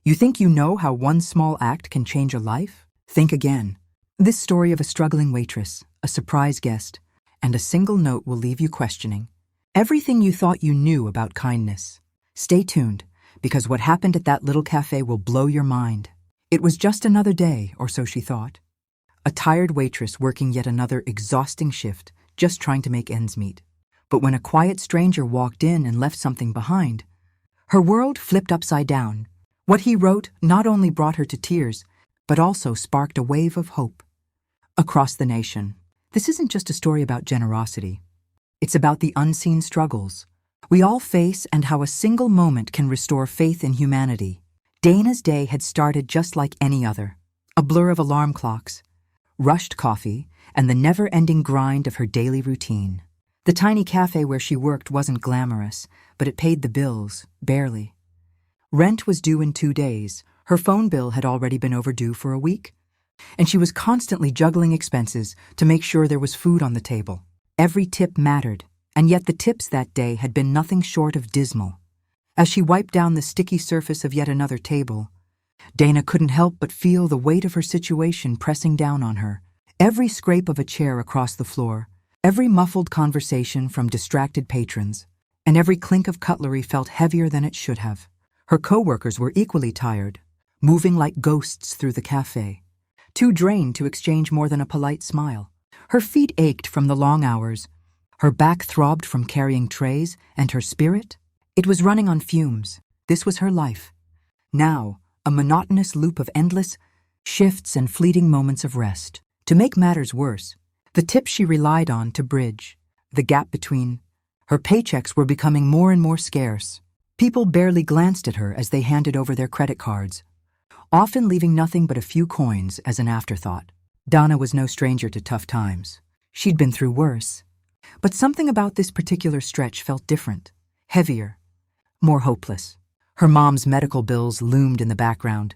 You think you know how one small act can change a life? Think again. This story of a struggling waitress, a surprise guest, and a single note will leave you questioning everything you thought you knew about kindness. Stay tuned, because what happened at that little cafe will blow your mind. It was just another day, or so she thought. A tired waitress working yet another exhausting shift, just trying to make ends meet. But when a quiet stranger walked in and left something behind, her world flipped upside down. What he wrote not only brought her to tears, but also sparked a wave of hope. Across the nation, this isn't just a story about generosity. It's about the unseen struggles we all face and how a single moment can restore faith in humanity. Dana's day had started just like any other. A blur of alarm clocks, rushed coffee, and the never-ending grind of her daily routine. The tiny cafe where she worked wasn't glamorous, but it paid the bills, barely. Rent was due in 2 days, her phone bill had already been overdue for a week, and she was constantly juggling expenses to make sure there was food on the table. Every tip mattered, and yet the tips that day had been nothing short of dismal. As she wiped down the sticky surface of yet another table, Dana couldn't help but feel the weight of her situation pressing down on her. Every scrape of a chair across the floor, every muffled conversation from distracted patrons, and every clink of cutlery felt heavier than it should have. Her co-workers were equally tired, moving like ghosts through the cafe, too drained to exchange more than a polite smile. Her feet ached from the long hours, her back throbbed from carrying trays, and her spirit? It was running on fumes. This was her life. Now, a monotonous loop of endless shifts and fleeting moments of rest. To make matters worse, the tips she relied on to bridge the gap between her paychecks were becoming more and more scarce. People barely glanced at her as they handed over their credit cards, often leaving nothing but a few coins as an afterthought. Dana was no stranger to tough times. She'd been through worse. But something about this particular stretch felt different, heavier, more hopeless. Her mom's medical bills loomed in the background,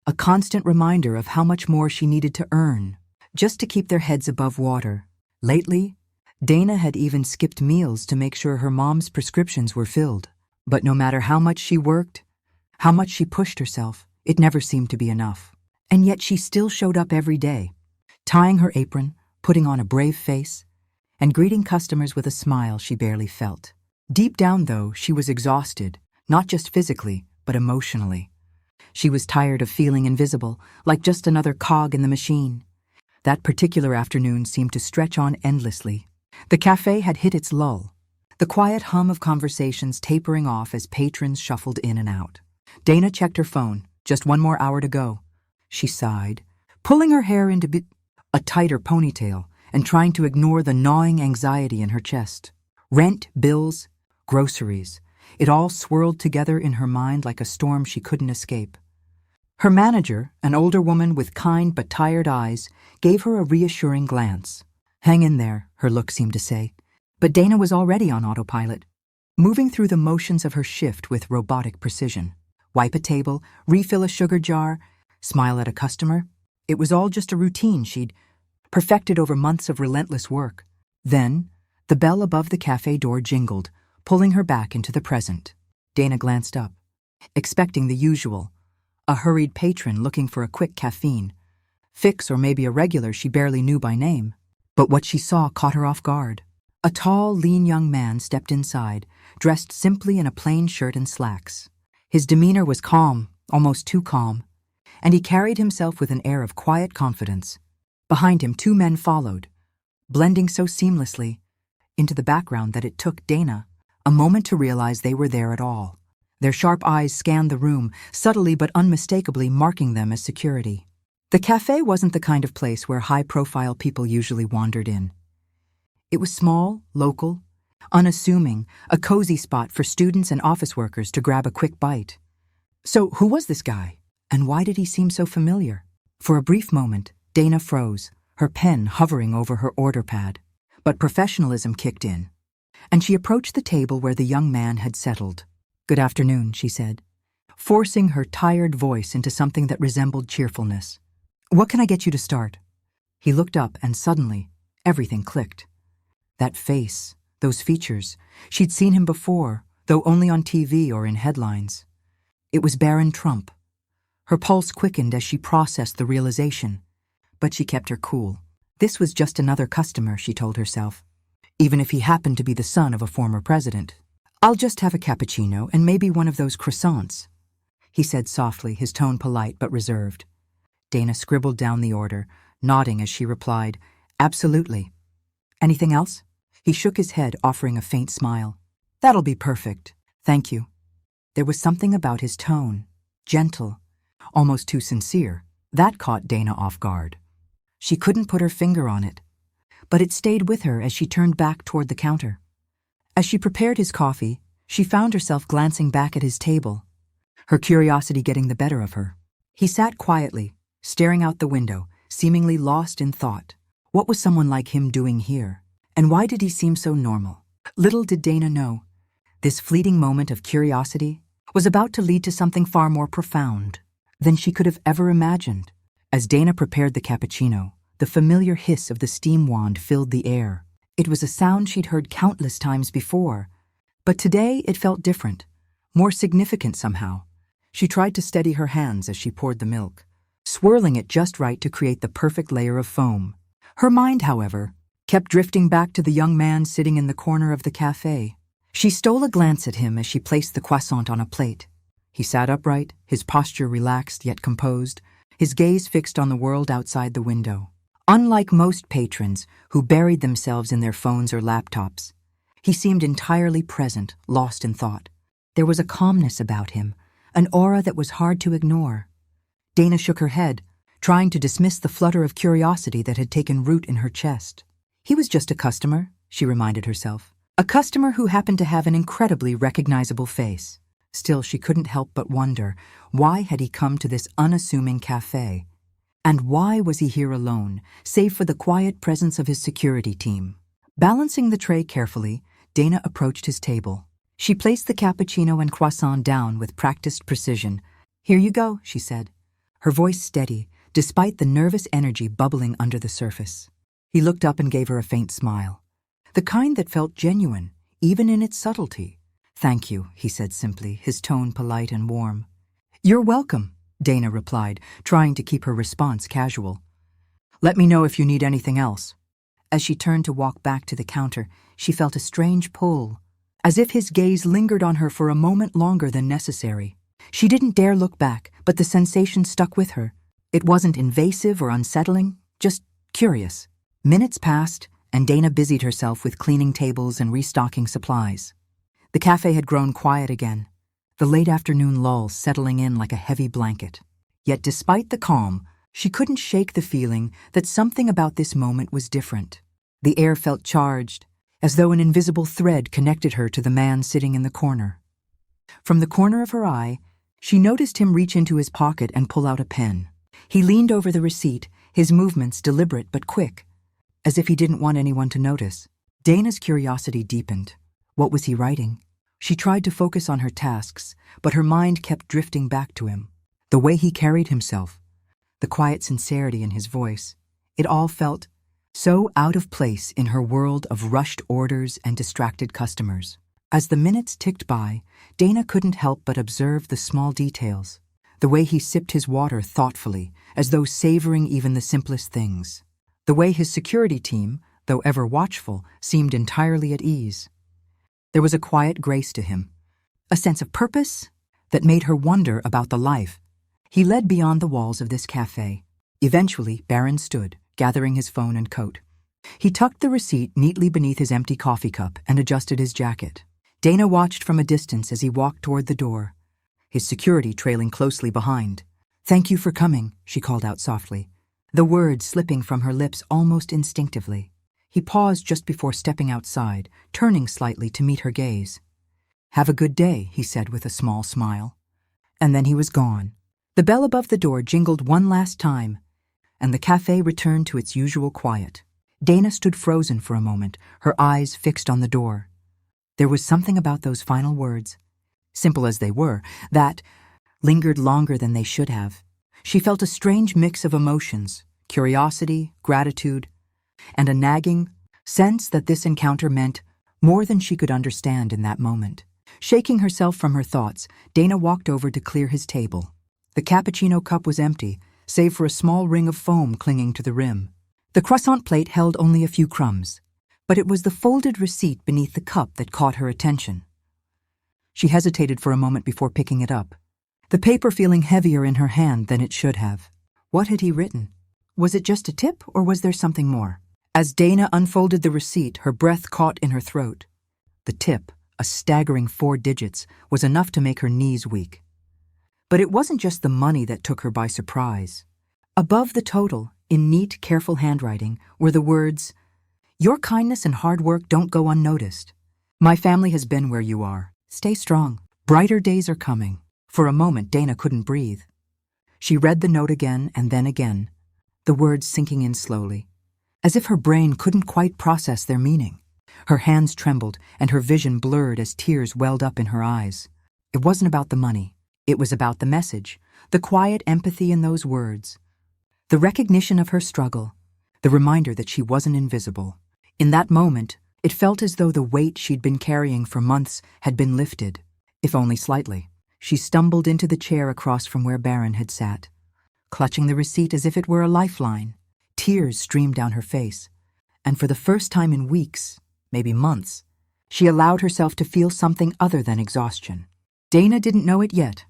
a constant reminder of how much more she needed to earn just to keep their heads above water. Lately, Dana had even skipped meals to make sure her mom's prescriptions were filled. But no matter how much she worked, how much she pushed herself, it never seemed to be enough. And yet she still showed up every day, tying her apron, putting on a brave face, and greeting customers with a smile she barely felt. Deep down, though, she was exhausted, not just physically, but emotionally. She was tired of feeling invisible, like just another cog in the machine. That particular afternoon seemed to stretch on endlessly. The cafe had hit its lull, the quiet hum of conversations tapering off as patrons shuffled in and out. Dana checked her phone. Just 1 more hour to go. She sighed, pulling her hair into a tighter ponytail and trying to ignore the gnawing anxiety in her chest. Rent, bills, groceries. It all swirled together in her mind like a storm she couldn't escape. Her manager, an older woman with kind but tired eyes, gave her a reassuring glance. "Hang in there," her look seemed to say. But Dana was already on autopilot, moving through the motions of her shift with robotic precision. Wipe a table, refill a sugar jar, smile at a customer. It was all just a routine she'd perfected over months of relentless work. Then, the bell above the cafe door jingled, pulling her back into the present. Dana glanced up, expecting the usual, a hurried patron looking for a quick caffeine, fix or maybe a regular she barely knew by name. But what she saw caught her off guard. A tall, lean young man stepped inside, dressed simply in a plain shirt and slacks. His demeanor was calm, almost too calm, and he carried himself with an air of quiet confidence. Behind him, 2 men followed, blending so seamlessly into the background that it took Dana a moment to realize they were there at all. Their sharp eyes scanned the room, subtly but unmistakably marking them as security. The cafe wasn't the kind of place where high-profile people usually wandered in. It was small, local, unassuming, a cozy spot for students and office workers to grab a quick bite. So who was this guy, and why did he seem so familiar? For a brief moment, Dana froze, her pen hovering over her order pad. But professionalism kicked in, and she approached the table where the young man had settled. "Good afternoon," she said, forcing her tired voice into something that resembled cheerfulness. "What can I get you to start?" He looked up, and suddenly, everything clicked. That face, those features, she'd seen him before, though only on TV or in headlines. It was Barron Trump, Her pulse quickened as she processed the realization, but she kept her cool. This was just another customer, she told herself, even if he happened to be the son of a former president. "I'll just have a cappuccino and maybe one of those croissants," he said softly, his tone polite but reserved. Dana scribbled down the order, nodding as she replied, "Absolutely. Anything else?" He shook his head, offering a faint smile. "That'll be perfect. Thank you." There was something about his tone, gentle, almost too sincere, that caught Dana off guard. She couldn't put her finger on it, but it stayed with her as she turned back toward the counter. As she prepared his coffee, she found herself glancing back at his table, her curiosity getting the better of her. He sat quietly, staring out the window, seemingly lost in thought. What was someone like him doing here? And why did he seem so normal? Little did Dana know, this fleeting moment of curiosity was about to lead to something far more profound than she could have ever imagined. As Dana prepared the cappuccino, the familiar hiss of the steam wand filled the air. It was a sound she'd heard countless times before, but today it felt different, more significant somehow. She tried to steady her hands as she poured the milk, swirling it just right to create the perfect layer of foam. Her mind, however, kept drifting back to the young man sitting in the corner of the cafe. She stole a glance at him as she placed the croissant on a plate. He sat upright, his posture relaxed yet composed, his gaze fixed on the world outside the window. Unlike most patrons who buried themselves in their phones or laptops, he seemed entirely present, lost in thought. There was a calmness about him, an aura that was hard to ignore. Dana shook her head, trying to dismiss the flutter of curiosity that had taken root in her chest. He was just a customer, she reminded herself. A customer who happened to have an incredibly recognizable face. Still, she couldn't help but wonder, why had he come to this unassuming cafe? And why was he here alone, save for the quiet presence of his security team? Balancing the tray carefully, Dana approached his table. She placed the cappuccino and croissant down with practiced precision. "Here you go," she said, her voice steady, despite the nervous energy bubbling under the surface. He looked up and gave her a faint smile, the kind that felt genuine, even in its subtlety. "Thank you," he said simply, his tone polite and warm. "You're welcome," Dana replied, trying to keep her response casual. "Let me know if you need anything else." As she turned to walk back to the counter, she felt a strange pull, as if his gaze lingered on her for a moment longer than necessary. She didn't dare look back, but the sensation stuck with her. It wasn't invasive or unsettling, just curious. Minutes passed, and Dana busied herself with cleaning tables and restocking supplies. The cafe had grown quiet again, the late afternoon lull settling in like a heavy blanket. Yet despite the calm, she couldn't shake the feeling that something about this moment was different. The air felt charged, as though an invisible thread connected her to the man sitting in the corner. From the corner of her eye, she noticed him reach into his pocket and pull out a pen. He leaned over the receipt, his movements deliberate but quick, as if he didn't want anyone to notice. Dana's curiosity deepened. What was he writing? She tried to focus on her tasks, but her mind kept drifting back to him. The way he carried himself, the quiet sincerity in his voice, it all felt so out of place in her world of rushed orders and distracted customers. As the minutes ticked by, Dana couldn't help but observe the small details, the way he sipped his water thoughtfully, as though savoring even the simplest things. The way his security team, though ever watchful, seemed entirely at ease. There was a quiet grace to him, a sense of purpose that made her wonder about the life. He led beyond the walls of this cafe. Eventually, Barron stood, gathering his phone and coat. He tucked the receipt neatly beneath his empty coffee cup and adjusted his jacket. Dana watched from a distance as he walked toward the door, his security trailing closely behind. "Thank you for coming," she called out softly, the words slipping from her lips almost instinctively. He paused just before stepping outside, turning slightly to meet her gaze. "Have a good day," he said with a small smile. And then he was gone. The bell above the door jingled one last time, and the cafe returned to its usual quiet. Dana stood frozen for a moment, her eyes fixed on the door. There was something about those final words, simple as they were, that lingered longer than they should have. She felt a strange mix of emotions, curiosity, gratitude, and a nagging sense that this encounter meant more than she could understand in that moment. Shaking herself from her thoughts, Dana walked over to clear his table. The cappuccino cup was empty, save for a small ring of foam clinging to the rim. The croissant plate held only a few crumbs, but it was the folded receipt beneath the cup that caught her attention. She hesitated for a moment before picking it up, the paper feeling heavier in her hand than it should have. What had he written? Was it just a tip, or was there something more? As Dana unfolded the receipt, her breath caught in her throat. The tip, a staggering 4 digits, was enough to make her knees weak. But it wasn't just the money that took her by surprise. Above the total, in neat, careful handwriting, were the words, "Your kindness and hard work don't go unnoticed. My family has been where you are. Stay strong. Brighter days are coming." For a moment, Dana couldn't breathe. She read the note again and then again, the words sinking in slowly, as if her brain couldn't quite process their meaning. Her hands trembled and her vision blurred as tears welled up in her eyes. It wasn't about the money. It was about the message, the quiet empathy in those words, the recognition of her struggle, the reminder that she wasn't invisible. In that moment, it felt as though the weight she'd been carrying for months had been lifted, if only slightly. She stumbled into the chair across from where Barron had sat, clutching the receipt as if it were a lifeline. Tears streamed down her face, and for the first time in weeks, maybe months, she allowed herself to feel something other than exhaustion. Dana didn't know it yet,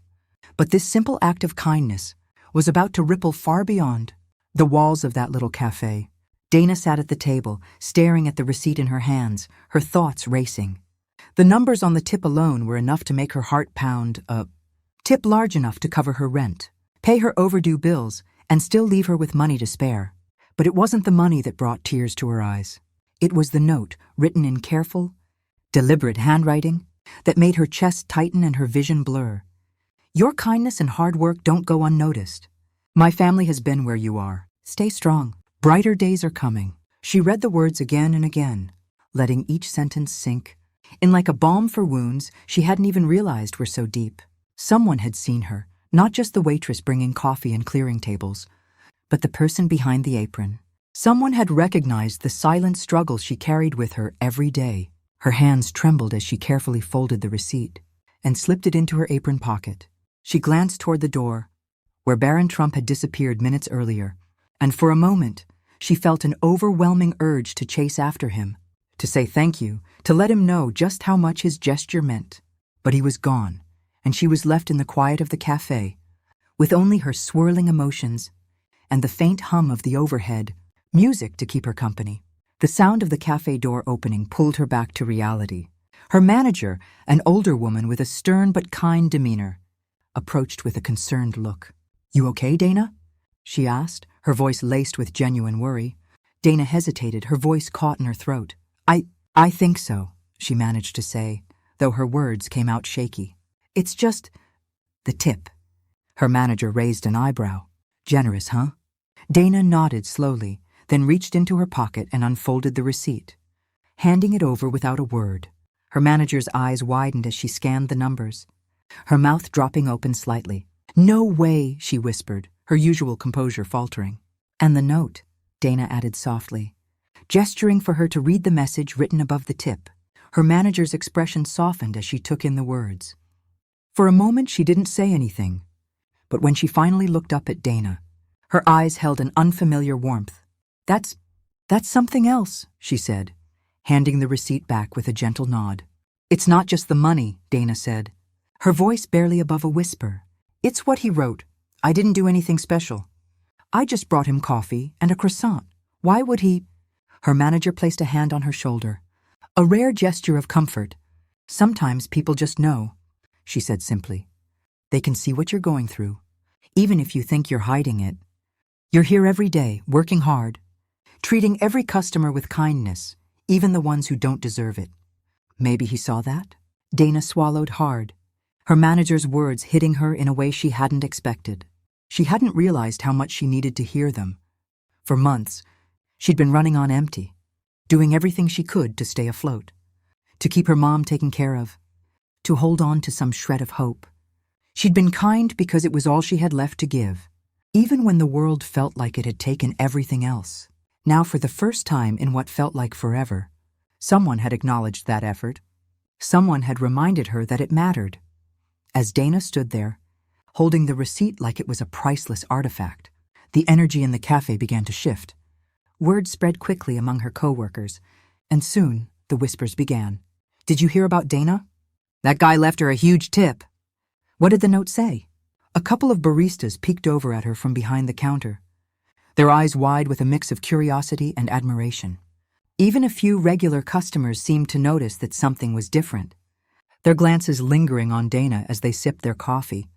but this simple act of kindness was about to ripple far beyond the walls of that little cafe. Dana sat at the table, staring at the receipt in her hands, her thoughts racing. The numbers on the tip alone were enough to make her heart pound. A tip large enough to cover her rent, pay her overdue bills, and still leave her with money to spare. But it wasn't the money that brought tears to her eyes. It was the note, written in careful, deliberate handwriting, that made her chest tighten and her vision blur. "Your kindness and hard work don't go unnoticed. My family has been where you are. Stay strong. Brighter days are coming." She read the words again and again, letting each sentence sink in like a balm for wounds she hadn't even realized were so deep. Someone had seen her, not just the waitress bringing coffee and clearing tables, but the person behind the apron. Someone had recognized the silent struggle she carried with her every day. Her hands trembled as she carefully folded the receipt and slipped it into her apron pocket. She glanced toward the door, where Barron Trump had disappeared minutes earlier, and for a moment, she felt an overwhelming urge to chase after him, to say thank you, to let him know just how much his gesture meant. But he was gone, and she was left in the quiet of the cafe, with only her swirling emotions and the faint hum of the overhead music to keep her company. The sound of the cafe door opening pulled her back to reality. Her manager, an older woman with a stern but kind demeanor, approached with a concerned look. "You okay, Dana?" she asked, her voice laced with genuine worry. Dana hesitated, her voice caught in her throat. I think so," she managed to say, though her words came out shaky. "It's just the tip." Her manager raised an eyebrow. "Generous, huh?" Dana nodded slowly, then reached into her pocket and unfolded the receipt, handing it over without a word. Her manager's eyes widened as she scanned the numbers, her mouth dropping open slightly. "No way," she whispered, her usual composure faltering. "And the note," Dana added softly, gesturing for her to read the message written above the tip. Her manager's expression softened as she took in the words. For a moment she didn't say anything, but when she finally looked up at Dana, her eyes held an unfamiliar warmth. That's something else," she said, handing the receipt back with a gentle nod. "It's not just the money," Dana said, her voice barely above a whisper. "It's what he wrote. I didn't do anything special. I just brought him coffee and a croissant. Why would he—" Her manager placed a hand on her shoulder, a rare gesture of comfort. "Sometimes people just know," she said simply. "They can see what you're going through, even if you think you're hiding it. You're here every day, working hard, treating every customer with kindness, even the ones who don't deserve it." Maybe he saw that? Dana swallowed hard, her manager's words hitting her in a way she hadn't expected. She hadn't realized how much she needed to hear them. For months, she'd been running on empty, doing everything she could to stay afloat, to keep her mom taken care of, to hold on to some shred of hope. She'd been kind because it was all she had left to give, even when the world felt like it had taken everything else. Now, for the first time in what felt like forever, someone had acknowledged that effort. Someone had reminded her that it mattered. As Dana stood there, holding the receipt like it was a priceless artifact. The energy in the cafe began to shift. Word spread quickly among her coworkers, and soon the whispers began. "Did you hear about Dana? That guy left her a huge tip." What did the note say? A couple of baristas peeked over at her from behind the counter, their eyes wide with a mix of curiosity and admiration. Even a few regular customers seemed to notice that something was different, their glances lingering on Dana as they sipped their coffee.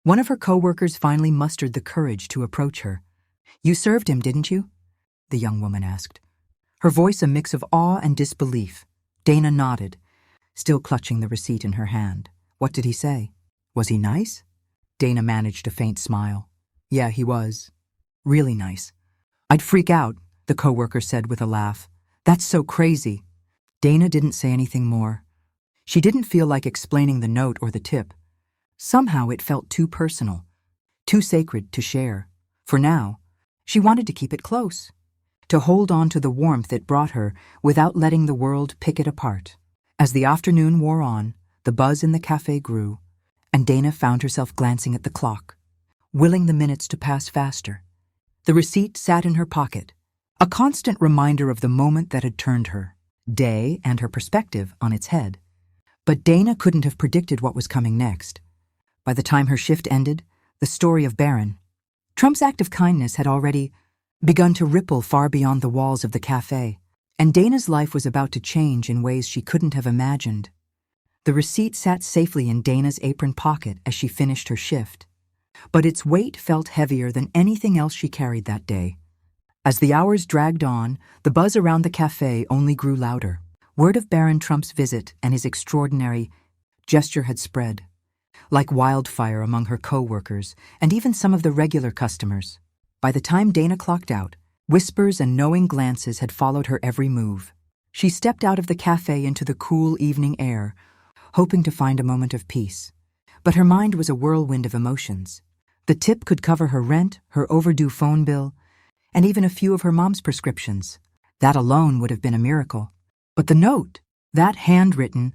One of her coworkers finally mustered the courage to approach her. "You served him, didn't you?" the young woman asked, her voice a mix of awe and disbelief. Dana nodded, still clutching the receipt in her hand. "What did he say? Was he nice?" Dana managed a faint smile. "Yeah, he was. Really nice." "I'd freak out," the coworker said with a laugh. "That's so crazy." Dana didn't say anything more. She didn't feel like explaining the note or the tip. Somehow it felt too personal, too sacred to share. For now, she wanted to keep it close, to hold on to the warmth it brought her without letting the world pick it apart. As the afternoon wore on, the buzz in the cafe grew, and Dana found herself glancing at the clock, willing the minutes to pass faster. The receipt sat in her pocket, a constant reminder of the moment that had turned her day and her perspective on its head. But Dana couldn't have predicted what was coming next. By the time her shift ended, the story of Barron Trump's act of kindness had already begun to ripple far beyond the walls of the cafe, and Dana's life was about to change in ways she couldn't have imagined. The receipt sat safely in Dana's apron pocket as she finished her shift, but its weight felt heavier than anything else she carried that day. As the hours dragged on, the buzz around the cafe only grew louder. Word of Barron Trump's visit and his extraordinary gesture had spread, like wildfire among her co-workers and even some of the regular customers. By the time Dana clocked out, whispers and knowing glances had followed her every move. She stepped out of the cafe into the cool evening air, hoping to find a moment of peace. But her mind was a whirlwind of emotions. The tip could cover her rent, her overdue phone bill, and even a few of her mom's prescriptions. That alone would have been a miracle. But the note, that handwritten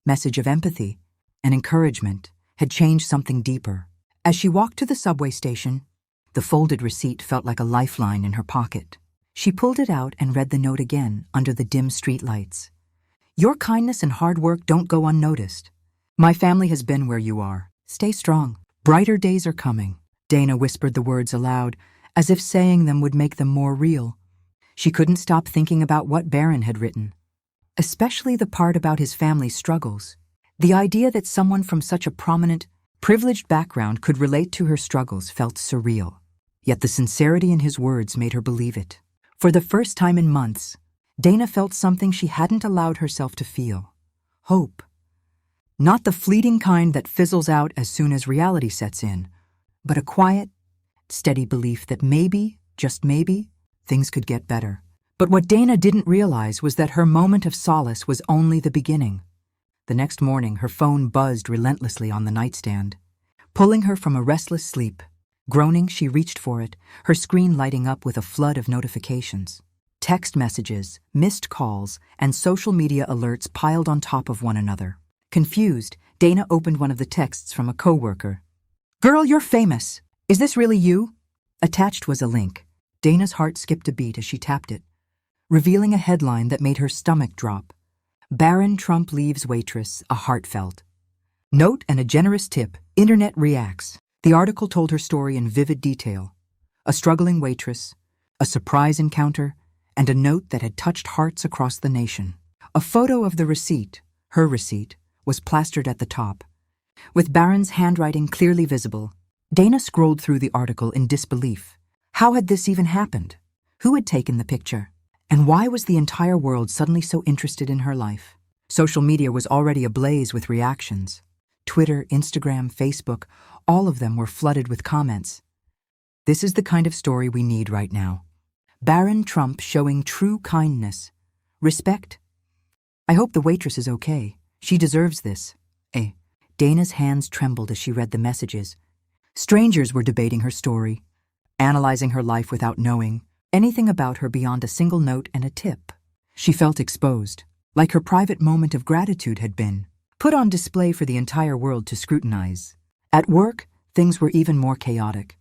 message of empathy and encouragement, had changed something deeper. As she walked to the subway station, the folded receipt felt like a lifeline in her pocket. She pulled it out and read the note again under the dim street lights. "Your kindness and hard work don't go unnoticed. My family has been where you are. Stay strong. Brighter days are coming." Dana whispered the words aloud, as if saying them would make them more real. She couldn't stop thinking about what Barron had written, especially the part about his family's struggles. The idea that someone from such a prominent, privileged background could relate to her struggles felt surreal. Yet the sincerity in his words made her believe it. For the first time in months, Dana felt something she hadn't allowed herself to feel. Hope. Not the fleeting kind that fizzles out as soon as reality sets in, but a quiet, steady belief that maybe, just maybe, things could get better. But what Dana didn't realize was that her moment of solace was only the beginning. The next morning, her phone buzzed relentlessly on the nightstand, pulling her from a restless sleep. Groaning, she reached for it, her screen lighting up with a flood of notifications. Text messages, missed calls, and social media alerts piled on top of one another. Confused, Dana opened one of the texts from a coworker. "Girl, you're famous. Is this really you?" Attached was a link. Dana's heart skipped a beat as she tapped it, revealing a headline that made her stomach drop. Barron Trump leaves Waitress, a heartfelt note and a generous tip. Internet reacts. The article told her story in vivid detail. A struggling waitress, a surprise encounter, and a note that had touched hearts across the nation. A photo of the receipt, her receipt, was plastered at the top. With Barron's handwriting clearly visible, Dana scrolled through the article in disbelief. How had this even happened? Who had taken the picture? And why was the entire world suddenly so interested in her life? Social media was already ablaze with reactions. Twitter, Instagram, Facebook, all of them were flooded with comments. "This is the kind of story we need right now. Barron Trump showing true kindness. Respect. I hope the waitress is okay. She deserves this. Dana's hands trembled as she read the messages. Strangers were debating her story, analyzing her life without knowing anything about her beyond a single note and a tip. She felt exposed, like her private moment of gratitude had been put on display for the entire world to scrutinize. At work, things were even more chaotic.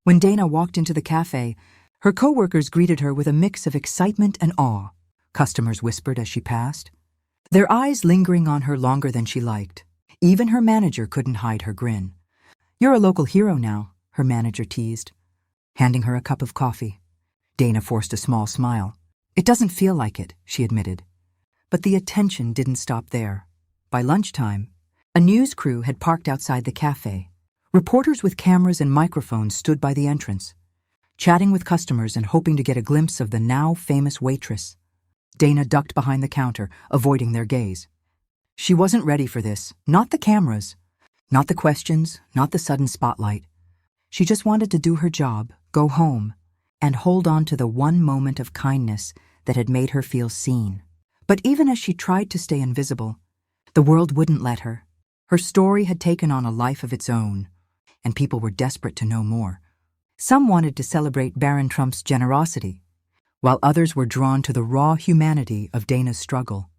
When Dana walked into the cafe, her coworkers greeted her with a mix of excitement and awe. Customers whispered as she passed, their eyes lingering on her longer than she liked. Even her manager couldn't hide her grin. "You're a local hero now," her manager teased, handing her a cup of coffee. Dana forced a small smile. "It doesn't feel like it," she admitted. But the attention didn't stop there. By lunchtime, a news crew had parked outside the cafe. Reporters with cameras and microphones stood by the entrance, chatting with customers and hoping to get a glimpse of the now famous waitress. Dana ducked behind the counter, avoiding their gaze. She wasn't ready for this, not the cameras, not the questions, not the sudden spotlight. She just wanted to do her job, go home, and hold on to the one moment of kindness that had made her feel seen. But even as she tried to stay invisible, the world wouldn't let her. Her story had taken on a life of its own, and people were desperate to know more. Some wanted to celebrate Barron Trump's generosity, while others were drawn to the raw humanity of Dana's struggle.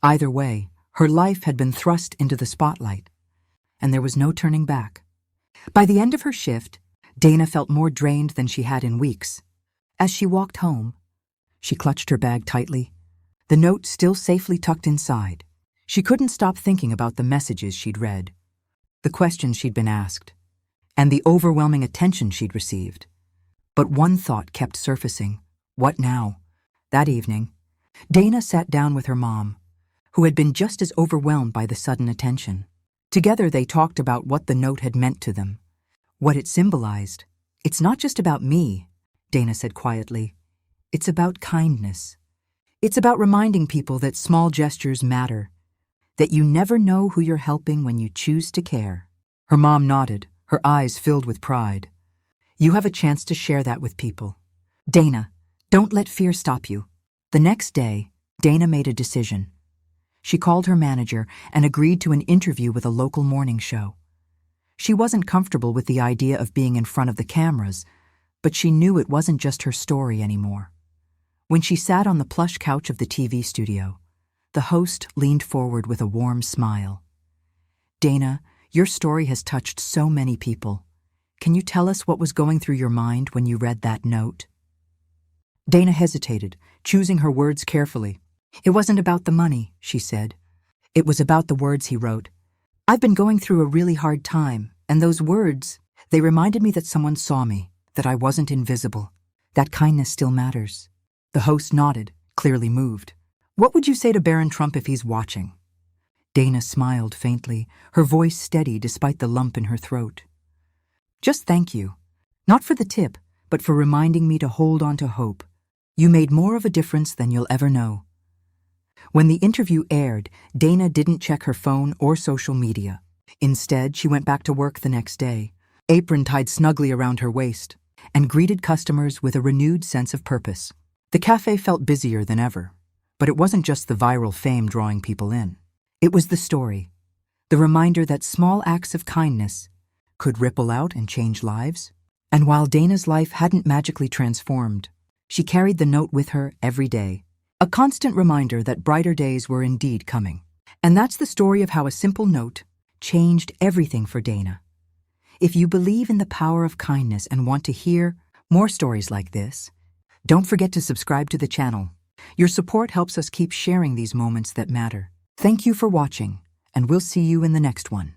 Either way, her life had been thrust into the spotlight, and there was no turning back. By the end of her shift, Dana felt more drained than she had in weeks. As she walked home, she clutched her bag tightly, the note still safely tucked inside. She couldn't stop thinking about the messages she'd read, the questions she'd been asked, and the overwhelming attention she'd received. But one thought kept surfacing. What now? That evening, Dana sat down with her mom, who had been just as overwhelmed by the sudden attention. Together they talked about what the note had meant to them, what it symbolized. "It's not just about me," Dana said quietly. "It's about kindness. It's about reminding people that small gestures matter, that you never know who you're helping when you choose to care." Her mom nodded, her eyes filled with pride. "You have a chance to share that with people. Dana, don't let fear stop you." The next day, Dana made a decision. She called her manager and agreed to an interview with a local morning show. She wasn't comfortable with the idea of being in front of the cameras, but she knew it wasn't just her story anymore. When she sat on the plush couch of the TV studio, the host leaned forward with a warm smile. "Dana, your story has touched so many people. Can you tell us what was going through your mind when you read that note?" Dana hesitated, choosing her words carefully. "It wasn't about the money," she said. "It was about the words he wrote. I've been going through a really hard time, and those words, they reminded me that someone saw me, that I wasn't invisible, that kindness still matters." The host nodded, clearly moved. "What would you say to Barron Trump if he's watching?" Dana smiled faintly, her voice steady despite the lump in her throat. "Just thank you. Not for the tip, but for reminding me to hold on to hope. You made more of a difference than you'll ever know." When the interview aired, Dana didn't check her phone or social media. Instead, she went back to work the next day, apron tied snugly around her waist, and greeted customers with a renewed sense of purpose. The cafe felt busier than ever, but it wasn't just the viral fame drawing people in. It was the story, the reminder that small acts of kindness could ripple out and change lives. And while Dana's life hadn't magically transformed, she carried the note with her every day, a constant reminder that brighter days were indeed coming. And that's the story of how a simple note changed everything for Dana. If you believe in the power of kindness and want to hear more stories like this, don't forget to subscribe to the channel. Your support helps us keep sharing these moments that matter. Thank you for watching, and we'll see you in the next one.